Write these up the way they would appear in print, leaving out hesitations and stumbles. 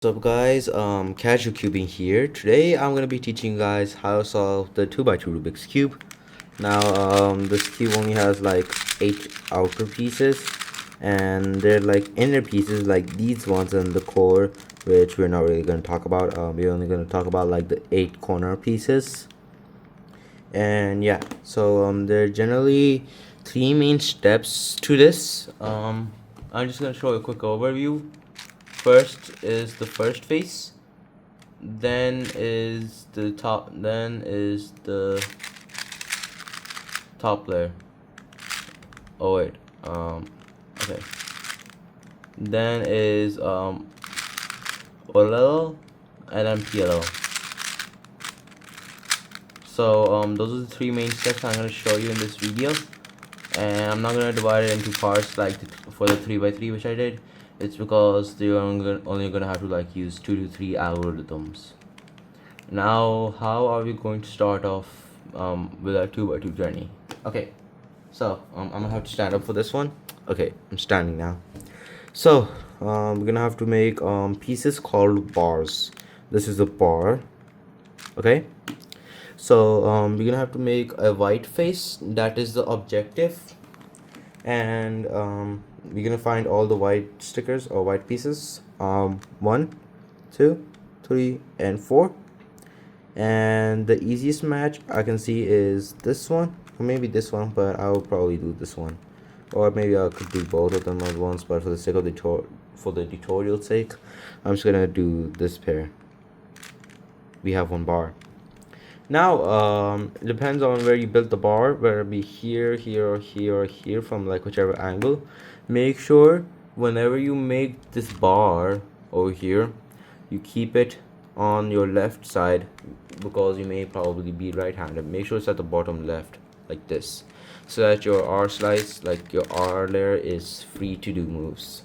What's up guys, Casual Cubing here. Today I'm going to be teaching you guys how to solve the 2x2 Rubik's Cube. Now this cube only has like 8 outer pieces and they're like inner pieces like these ones and the core, which we're not really going to talk about. We're only going to talk about like the 8 corner pieces. And yeah, so there are generally 3 main steps to this. I'm just going to show a quick overview. First is the first face, then is the top layer. Oh wait, okay, then is OLL and then PLL. So those are the 3 main steps I'm going to show you in this video, and I'm not going to divide it into parts like for the 3x3 which I did. It's because they're only gonna have to like use 2 to 3 algorithms. Now, how are we going to start off with our 2x2 journey? Okay, so I'm gonna have to stand up for this one. Okay, I'm standing now. So we're gonna have to make pieces called bars. This is a bar. Okay, so we're gonna have to make a white face. That is the objective, and we're gonna find all the white stickers or white pieces. 1, 2, 3, and 4. And the easiest match I can see is this one, or maybe this one, but I will probably do this one, or maybe I could do both of them at once. But for the sake of the tutorial sake, I'm just gonna do this pair. We have 1 bar. Now it depends on where you build the bar, whether it be here, here, or here, or here, from like whichever angle. Make sure whenever you make this bar over here, you keep it on your left side, because you may probably be right-handed. Make sure it's at the bottom left, like this, so that your R slice, like your R layer, is free to do moves.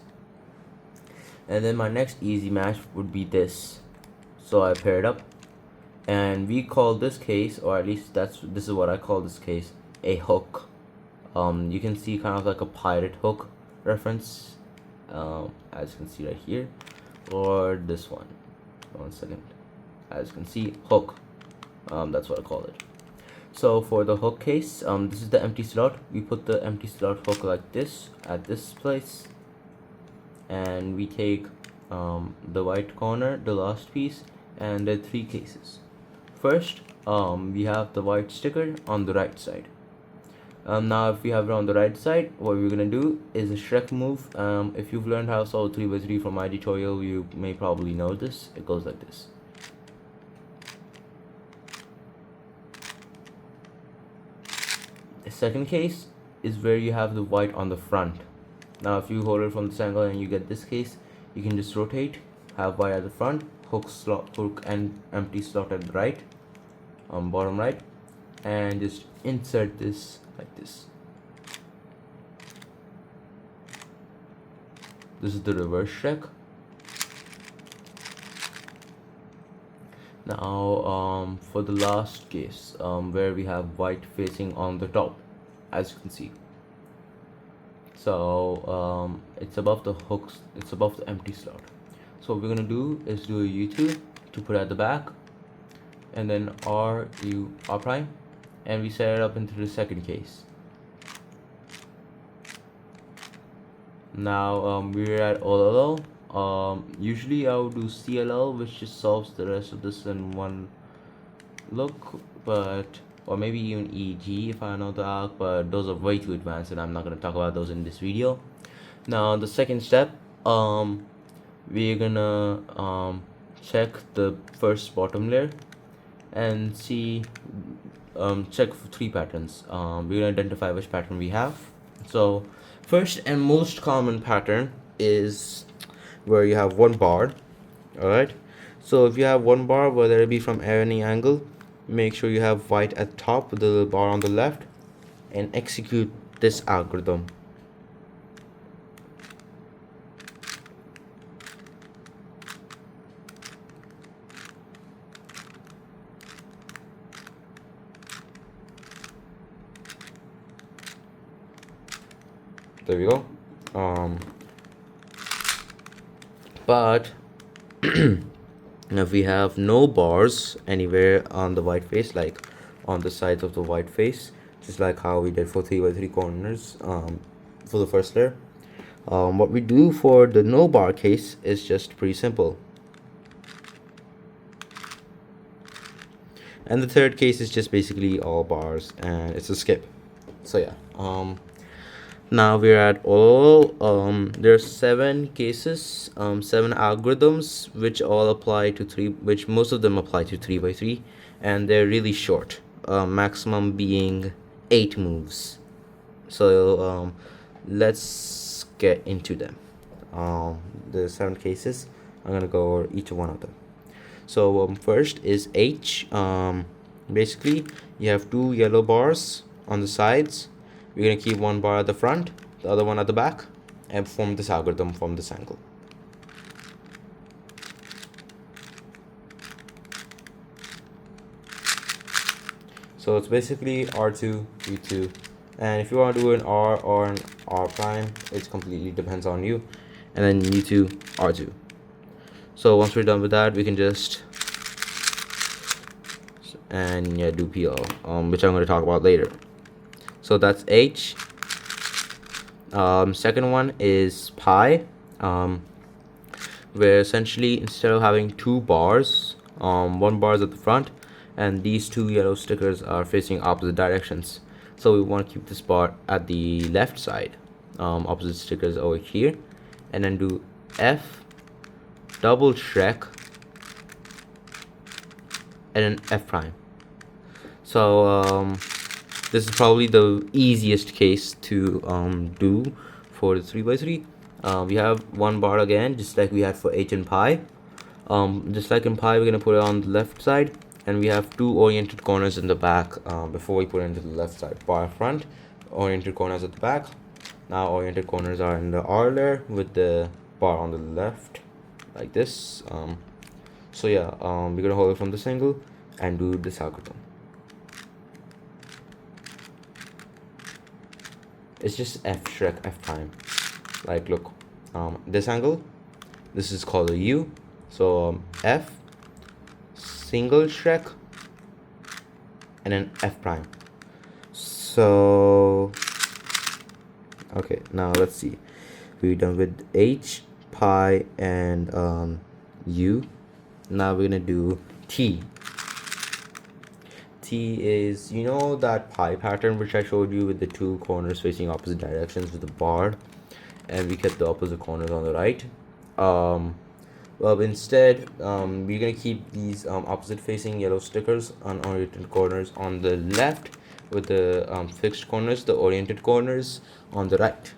And then my next easy match would be this. So I pair it up, and we call this case, or at least this is what I call this case, a hook. You can see kind of like a pirate hook reference, as you can see right here, or this one. 1 second. As you can see, hook. That's what I call it. So for the hook case, this is the empty slot. We put the empty slot hook like this at this place, and we take the white corner, the last piece, and the 3 cases. First, we have the white sticker on the right side. Now if we have it on the right side, what we're gonna do is a Shrek move. If you've learned how to solve 3x3 from my tutorial, you may probably know this. It goes like this. The second case is where you have the white on the front. Now if you hold it from this angle and you get this case, you can just rotate, have white at the front, hook and empty slot at the right, bottom right, and just insert this like this. This is the reverse Shrek. Now for the last case, where we have white facing on the top, as you can see. So it's above the hooks, it's above the empty slot. So what we're gonna do is do a U2 to put at the back, and then R prime, and we set it up into the second case. Now we're at OLL. Usually I would do CLL, which just solves the rest of this in one look, but or maybe even EG if I know the arc, but those are way too advanced and I'm not going to talk about those in this video. Now the second step, we're gonna check the first bottom layer and see, check for 3 patterns. We're gonna identify which pattern we have. So first and most common pattern is where you have 1 bar. Alright, so if you have 1 bar, whether it be from any angle, make sure you have white at the top with the bar on the left, and execute this algorithm. There we go. But Now if we have no bars anywhere on the white face, like on the sides of the white face, just like how we did for 3x3 corners for the first layer, what we do for the no bar case is just pretty simple. And the third case is just basically all bars, and it's a skip. So yeah, now we're at all there's 7 cases, 7 algorithms, which all apply to 3, which most of them apply to 3x3, and they're really short, maximum being 8 moves. So let's get into them. The 7 cases, I'm gonna go over each one of them. So first is H. Basically you have 2 yellow bars on the sides. We're gonna keep 1 bar at the front, the other one at the back, and form this algorithm from this angle. So it's basically R2, U2, and if you want to do an R or an R prime, it completely depends on you, and then U2, R2. So once we're done with that, we can just do PL, which I'm going to talk about later. So that's H. Second one is pi, where essentially instead of having 2 bars, 1 bar is at the front, and these 2 yellow stickers are facing opposite directions. So we want to keep this bar at the left side, opposite stickers over here, and then do F double Shrek and then F prime. So this is probably the easiest case to do for the 3x3. We have 1 bar again, just like we had for H and pi. Just like in pi, we're gonna put it on the left side, and we have 2 oriented corners in the back before we put it into the left side. Bar front, oriented corners at the back. Now oriented corners are in the R layer with the bar on the left, like this. So yeah, we're gonna hold it from this angle and do this algorithm. It's just F Shrek, F prime. Like look, this angle, this is called a U. So F single Shrek and then F prime. So okay, now let's see. We're done with H, pi, and U. Now we're gonna do T. T is, you know, that pi pattern which I showed you with the 2 corners facing opposite directions with the bar, and we kept the opposite corners on the right. Well, instead we're gonna keep these opposite facing yellow stickers on oriented corners on the left, with the fixed corners, the oriented corners, on the right.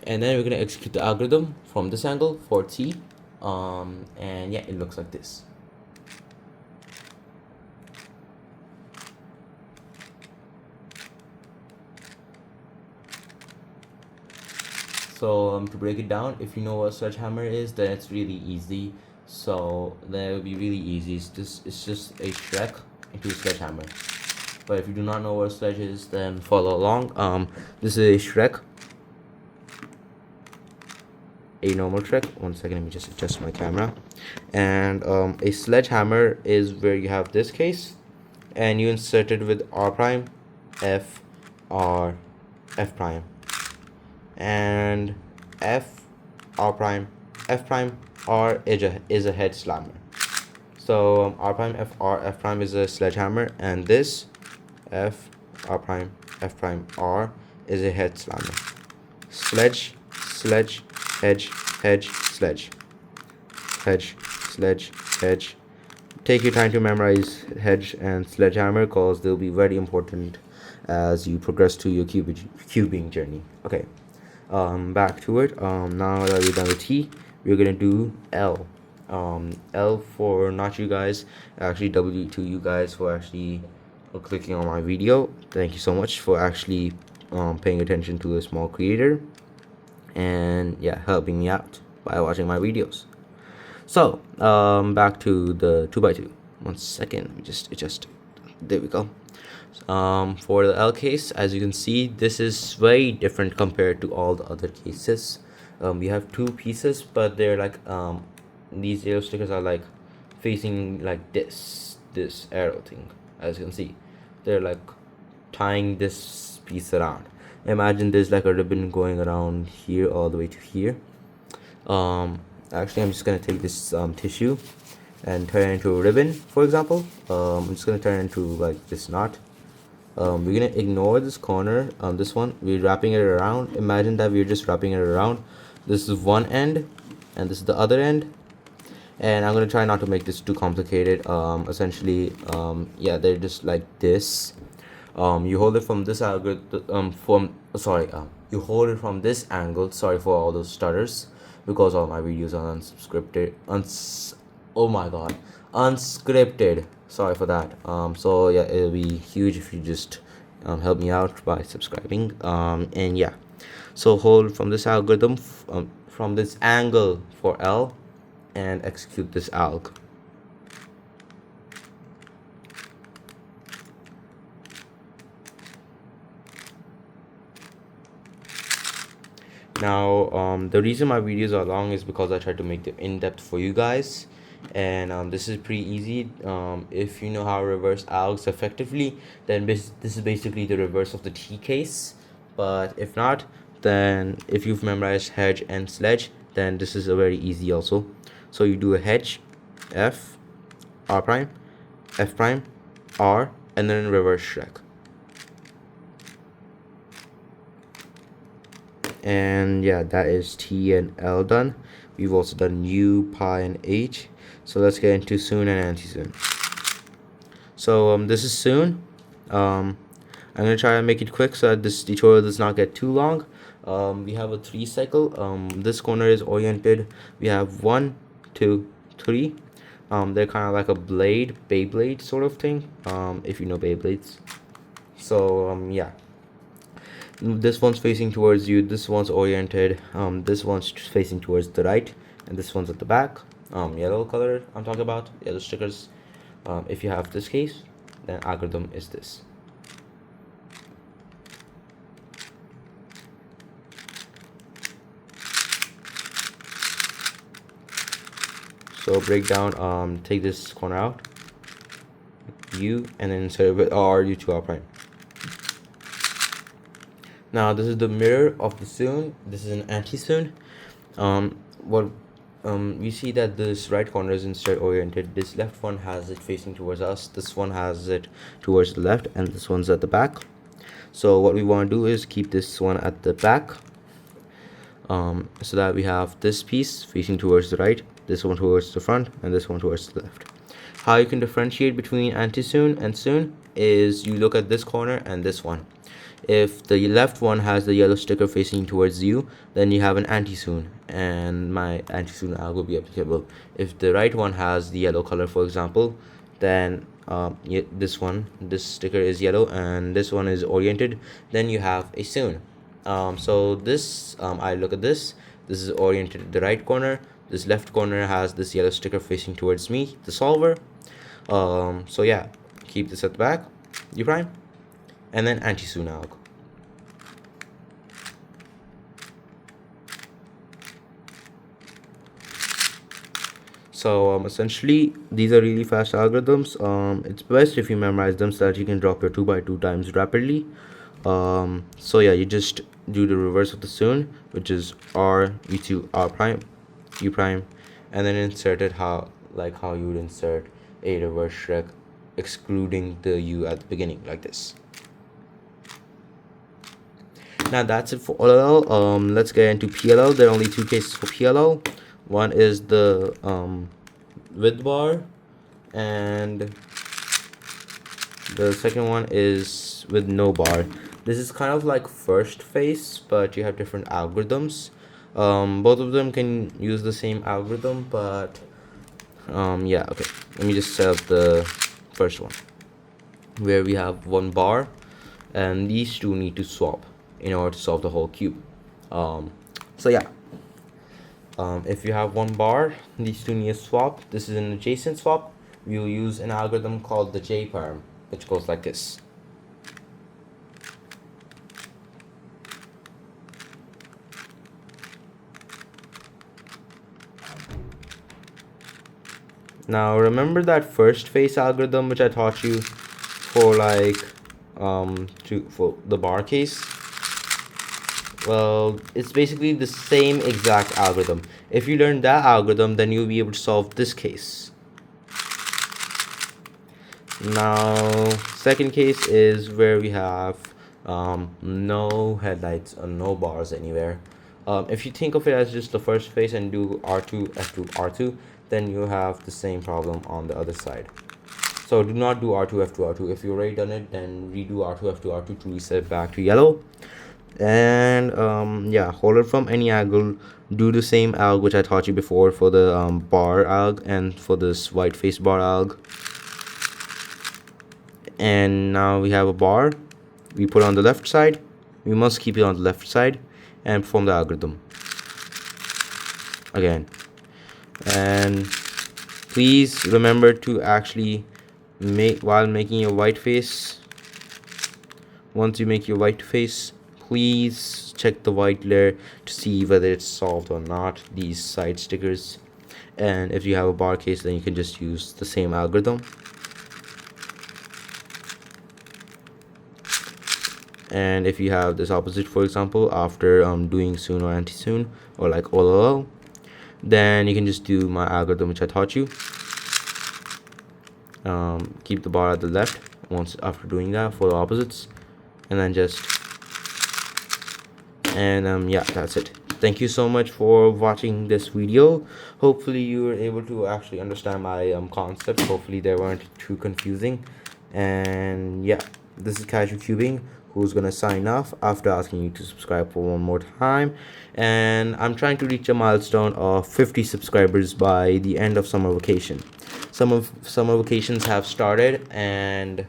And then we're gonna execute the algorithm from this angle for T, and yeah, it looks like this. So to break it down, if you know what sledgehammer is, then it's really easy. So then it will be really easy. It's just a Shrek into a sledgehammer. But if you do not know what a sledge is, then follow along. This is a Shrek, a normal Shrek. 1 second, let me just adjust my camera. And a sledgehammer is where you have this case, and you insert it with R prime, F, R, F prime, and F, R prime, F prime, R is a head slammer. So R prime, F, R, F prime is a sledgehammer, and this F, R prime, F prime, R is a head slammer. Sledge, sledge, hedge, hedge, sledge, hedge, sledge, hedge. Take your time to memorize hedge and sledgehammer, because they'll be very important as you progress to your cubing journey. Okay, back to it. Now that we're done with T, we're gonna do L. L for not you guys, actually W to you guys for actually clicking on my video. Thank you so much for actually paying attention to a small creator, and yeah, helping me out by watching my videos. So back to the 2x2. 1 second, let me just adjust. There we go. For the L case, as you can see, this is very different compared to all the other cases. We have 2 pieces, but they're like these yellow stickers are like facing like this arrow thing. As you can see, they're like tying this piece around. Imagine there's like a ribbon going around here all the way to here. Actually, I'm just gonna take this tissue and turn it into a ribbon, for example. I'm just gonna turn it into like this knot. We're gonna ignore this corner, this one. We're wrapping it around. Imagine that we're just wrapping it around. This is one end and this is the other end, and I'm gonna try not to make this too complicated. Essentially, yeah, they're just like this. You hold it from this algorithm, you hold it from this angle. Sorry for all those stutters, because all my videos are unscripted. Oh my god, unscripted. Sorry for that. So yeah, it'll be huge if you just help me out by subscribing. And yeah, so hold from this algorithm, from this angle for L, and execute this alg. Now, the reason my videos are long is because I try to make them in-depth for you guys, and this is pretty easy. If you know how to reverse algs effectively, then this is basically the reverse of the T case. But if not, then if you've memorized hedge and sledge, then this is a very easy also. So you do a hedge, F, R prime, F prime, R, and then reverse Shrek. And yeah, that is T and L done. We've also done U, pi, and H. So let's get into soon and anti-soon. So this is soon. I'm gonna try to make it quick so that this tutorial does not get too long. We have a 3 cycle. This corner is oriented. We have 1, 2, 3. They're kind of like a Beyblade sort of thing, if you know Beyblades. So yeah, this one's facing towards you, this one's oriented, this one's facing towards the right, and this one's at the back. Yellow color I'm talking about, yellow stickers. If you have this case, then algorithm is this. So break down, take this corner out, U, and then insert it with R, U to R prime. Now this is the mirror of the soon. This is an anti-soon. We see that this right corner is insert oriented. This left one has it facing towards us. This one has it towards the left, and this one's at the back. So what we want to do is keep this one at the back, so that we have this piece facing towards the right, this one towards the front, and this one towards the left. How you can differentiate between anti-soon and soon is you look at this corner and this one. If the left one has the yellow sticker facing towards you, then you have an anti-soon, and my anti-soon alg will be applicable. If the right one has the yellow color, for example, then this sticker is yellow and this one is oriented, then you have a soon. So this, I look at this is oriented to the right corner, this left corner has this yellow sticker facing towards me, the solver. So yeah, keep this at the back, U prime, and then anti-soon alg. So essentially these are really fast algorithms. It's best if you memorize them so that you can drop your 2x2 times rapidly. So yeah, you just do the reverse of the soon, which is R, U to R prime, U prime, and then insert it how you would insert a reverse Shrek, excluding the U at the beginning, like this. Now that's it for OLL. Let's get into PLL. There are only 2 cases for PLL. One is the width bar, and the second one is with no bar. This is kind of like first face, but you have different algorithms. Both of them can use the same algorithm, but yeah, okay, let me just set up the first one, where we have 1 bar, and these 2 need to swap in order to solve the whole cube. So yeah, if you have 1 bar, these 2 need to swap. This is an adjacent swap. We'll use an algorithm called the J-perm, which goes like this. Now remember that first phase algorithm which I taught you for like for the bar case? Well, it's basically the same exact algorithm. If you learn that algorithm, then you'll be able to solve this case. Now, second case is where we have no headlights or no bars anywhere. If you think of it as just the first phase and do R2, F2, R2, then you have the same problem on the other side. So do not do R2, F2, R2. If you've already done it, then redo R2, F2, R2 to reset back to yellow. And yeah, hold it from any angle. Do the same alg which I taught you before for the bar alg and for this white face bar alg. And now we have a bar. We put on the left side. We must keep it on the left side and perform the algorithm again. And please remember to actually while making your white face, once you make your white face, please check the white layer to see whether it's solved or not, these side stickers. And if you have a bar case, then you can just use the same algorithm. And if you have this opposite, for example, after doing soon or anti-soon or like OLL, then you can just do my algorithm which I taught you. Keep the bar at the left once after doing that for the opposites, and then just yeah, that's it. Thank you so much for watching this video. Hopefully you were able to actually understand my concepts. Hopefully they weren't too confusing. And yeah, this is Casual Cubing, who's gonna sign off after asking you to subscribe for one more time. And I'm trying to reach a milestone of 50 subscribers by the end of summer vacation. Summer vacations have started, and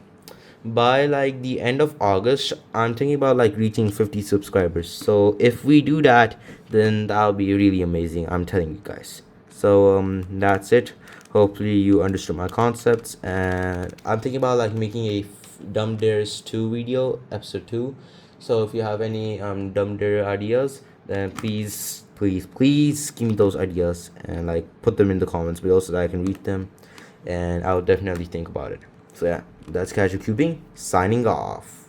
by like the end of August, I'm thinking about like reaching 50 subscribers. So if we do that, then that'll be really amazing, I'm telling you guys. So that's it. Hopefully you understood my concepts, and I'm thinking about like making a Dumb Dares 2 video, episode 2. So if you have any Dumb Dare ideas, then please give me those ideas and like put them in the comments below so that I can read them, and I'll definitely think about it. So yeah, that's Casual Cubing signing off.